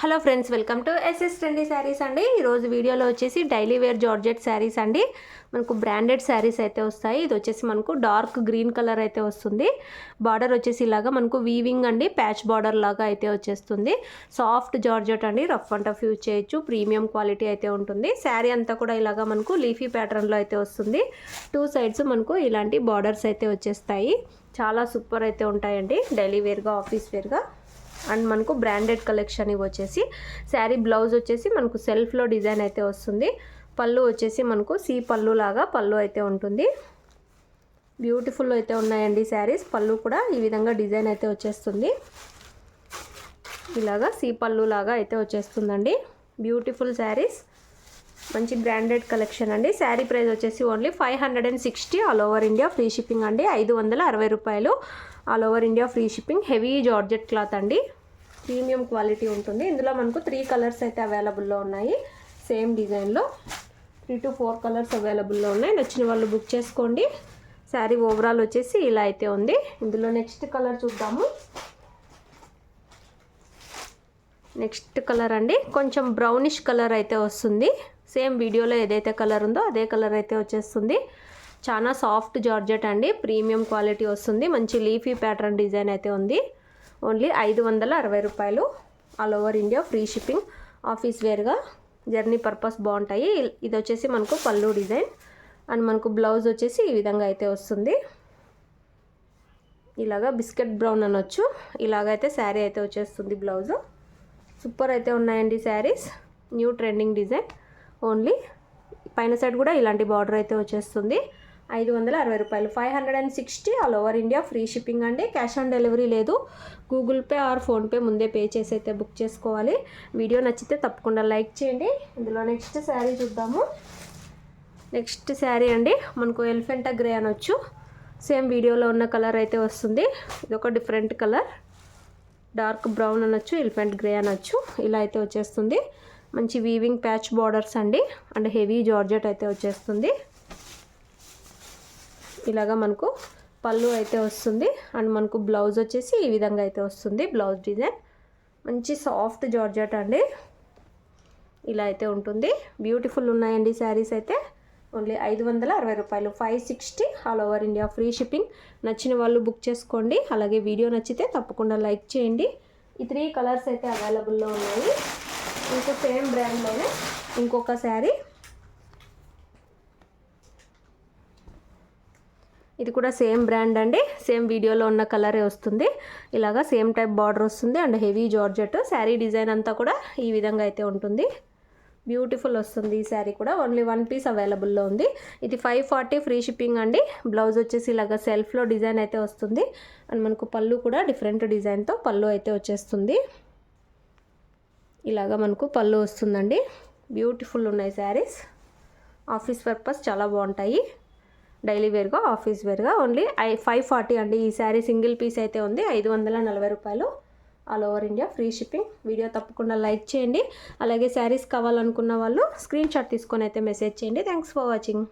Hello friends, welcome to SS trendy saris అండి. ఈరోజు వీడియోలో వచ్చేసి డైలీ వేర్ జార్జెట్ శారీస్ అండి. మనకు బ్రాండెడ్ శారీస్ అయితే వస్తాయి. ఇది వచ్చేసి మనకు డార్క్ గ్రీన్ కలర్ అయితే వస్తుంది. బార్డర్ వచ్చేసి ఇలాగా మనకు వీవింగ్ అండి, ప్యాచ్ బార్డర్ లాగా అయితే వచ్చేస్తుంది. సాఫ్ట్ జార్జెట్ అండి, రఫ్ అండ్ టఫ్ యూజ్ చేయొచ్చు. ప్రీమియం క్వాలిటీ అయితే ఉంటుంది. శారీ అంతా కూడా ఇలాగా మనకు లీఫీ ప్యాటర్న్లో అయితే వస్తుంది. టూ సైడ్స్ మనకు ఇలాంటి బార్డర్స్ అయితే వచ్చేస్తాయి. చాలా సూపర్ అయితే ఉంటాయండి, డైలీ వేర్గా, ఆఫీస్ వేర్గా. అండ్ మనకు బ్రాండెడ్ కలెక్షన్ ఇవి వచ్చేసి శారీ బ్లౌజ్ వచ్చేసి మనకు సెల్ఫ్లో డిజైన్ అయితే వస్తుంది. పళ్ళు వచ్చేసి మనకు సీ పళ్ళు లాగా పళ్ళు అయితే ఉంటుంది. బ్యూటిఫుల్ అయితే ఉన్నాయండి శారీస్. పళ్ళు కూడా ఈ విధంగా డిజైన్ అయితే వచ్చేస్తుంది. ఇలాగా సీ పళ్ళు లాగా అయితే వచ్చేస్తుందండి. బ్యూటిఫుల్ శారీస్, మంచి బ్రాండెడ్ కలెక్షన్ అండి. శారీ ప్రైస్ వచ్చేసి only 560 all over India free shipping అండి. 560 రూపాయలు all over India free shipping. Heavy georgette cloth అండి, ప్రీమియం క్వాలిటీ ఉంటుంది. ఇందులో మనకు 3 కలర్స్ అయితే అవైలబుల్లో ఉన్నాయి. సేమ్ డిజైన్లో 3 to 4 కలర్స్ అవైలబుల్లో ఉన్నాయి. నచ్చిన వాళ్ళు బుక్ చేసుకోండి. శారీ ఓవరాల్ వచ్చేసి ఇలా అయితే ఉంది. ఇందులో నెక్స్ట్ కలర్ చూద్దాము. నెక్స్ట్ కలర్ అండి, కొంచెం బ్రౌనిష్ కలర్ అయితే వస్తుంది. సేమ్ వీడియోలో ఏదైతే కలర్ ఉందో అదే కలర్ అయితే వచ్చేస్తుంది. చాలా సాఫ్ట్ జార్జెట్ అండి, ప్రీమియం క్వాలిటీ వస్తుంది. మంచి లీఫీ ప్యాటర్న్ డిజైన్ అయితే ఉంది. ఓన్లీ 560 రూపాయలు all over India free shipping. Office వేర్గా, జర్నీ పర్పస్ బాగుంటాయి. ఇది వచ్చేసి మనకు పళ్ళు డిజైన్. అండ్ మనకు బ్లౌజ్ వచ్చేసి ఈ విధంగా అయితే వస్తుంది. ఇలాగా బిస్కెట్ బ్రౌన్ అనొచ్చు. ఇలాగైతే శారీ అయితే వచ్చేస్తుంది. బ్లౌజు సూపర్ అయితే ఉన్నాయండి saris. New trending design. Only పైన సైడ్ కూడా ఇలాంటి బార్డర్ అయితే వచ్చేస్తుంది. 560 రూపాయలు. 560 all over India free shipping అండి. క్యాష్ ఆన్ డెలివరీ లేదు. గూగుల్ పే ఆర్ ఫోన్పే ముందే పే చేసి అయితే బుక్ చేసుకోవాలి. వీడియో నచ్చితే తప్పకుండా లైక్ చేయండి. ఇందులో నెక్స్ట్ శారీ చూద్దాము. నెక్స్ట్ శారీ అండి, మనకు ఎలిఫెంటా గ్రే అనొచ్చు. సేమ్ వీడియోలో ఉన్న కలర్ అయితే వస్తుంది. ఇది ఒక డిఫరెంట్ కలర్, డార్క్ బ్రౌన్ అనొచ్చు, ఎలిఫెంట్ గ్రే అనొచ్చు. ఇలా అయితే వచ్చేస్తుంది. మంచి వీవింగ్ ప్యాచ్ బార్డర్స్ అండి. అండ్ హెవీ జార్జెట్ అయితే వచ్చేస్తుంది. ఇలాగా మనకు పళ్ళు అయితే వస్తుంది. అండ్ మనకు బ్లౌజ్ వచ్చేసి ఈ విధంగా అయితే వస్తుంది. బ్లౌజ్ డిజైన్ మంచి సాఫ్ట్ జార్జెట్ అండి. ఇలా అయితే ఉంటుంది. బ్యూటిఫుల్ ఉన్నాయండి శారీస్ అయితే. ఓన్లీ 560 రూపాయలు. 560 all over India free shipping. నచ్చిన వాళ్ళు బుక్ చేసుకోండి. అలాగే వీడియో నచ్చితే తప్పకుండా లైక్ చేయండి. ఈ 3 కలర్స్ అయితే అవైలబుల్లో ఉన్నాయి. ఇంకో సేమ్ బ్రాండ్లోనే ఇంకొక శారీ. ఇది కూడా సేమ్ బ్రాండ్ అండి. సేమ్ వీడియోలో ఉన్న కలరే వస్తుంది. ఇలాగా సేమ్ టైప్ బార్డర్ వస్తుంది. And heavy georgette. Sari design అంతా కూడా ఈ విధంగా అయితే ఉంటుంది. బ్యూటిఫుల్ వస్తుంది ఈ శారీ కూడా. ఓన్లీ 1 పీస్ అవైలబుల్లో ఉంది. ఇది 540 ఫ్రీ షిప్పింగ్ అండి. బ్లౌజ్ వచ్చేసి ఇలాగా సెల్ఫ్లో డిజైన్ అయితే వస్తుంది. అండ్ మనకు పళ్ళు కూడా డిఫరెంట్ డిజైన్తో పళ్ళు అయితే వచ్చేస్తుంది. ఇలాగా మనకు పళ్ళు వస్తుందండి. బ్యూటిఫుల్ ఉన్నాయి శారీస్. ఆఫీస్ పర్పస్ చాలా బాగుంటాయి. డైలీ వేర్గా, ఆఫీస్ వేర్గా. ఓన్లీ 540 అండి. ఈ శారీ సింగిల్ పీస్ అయితే ఉంది. 540 రూపాయలు all over India free shipping. Video తప్పకుండా లైక్ చేయండి. అలాగే శారీస్ కావాలనుకున్న వాళ్ళు స్క్రీన్ షాట్ తీసుకొని అయితే మెసేజ్ చేయండి. Thanks for watching.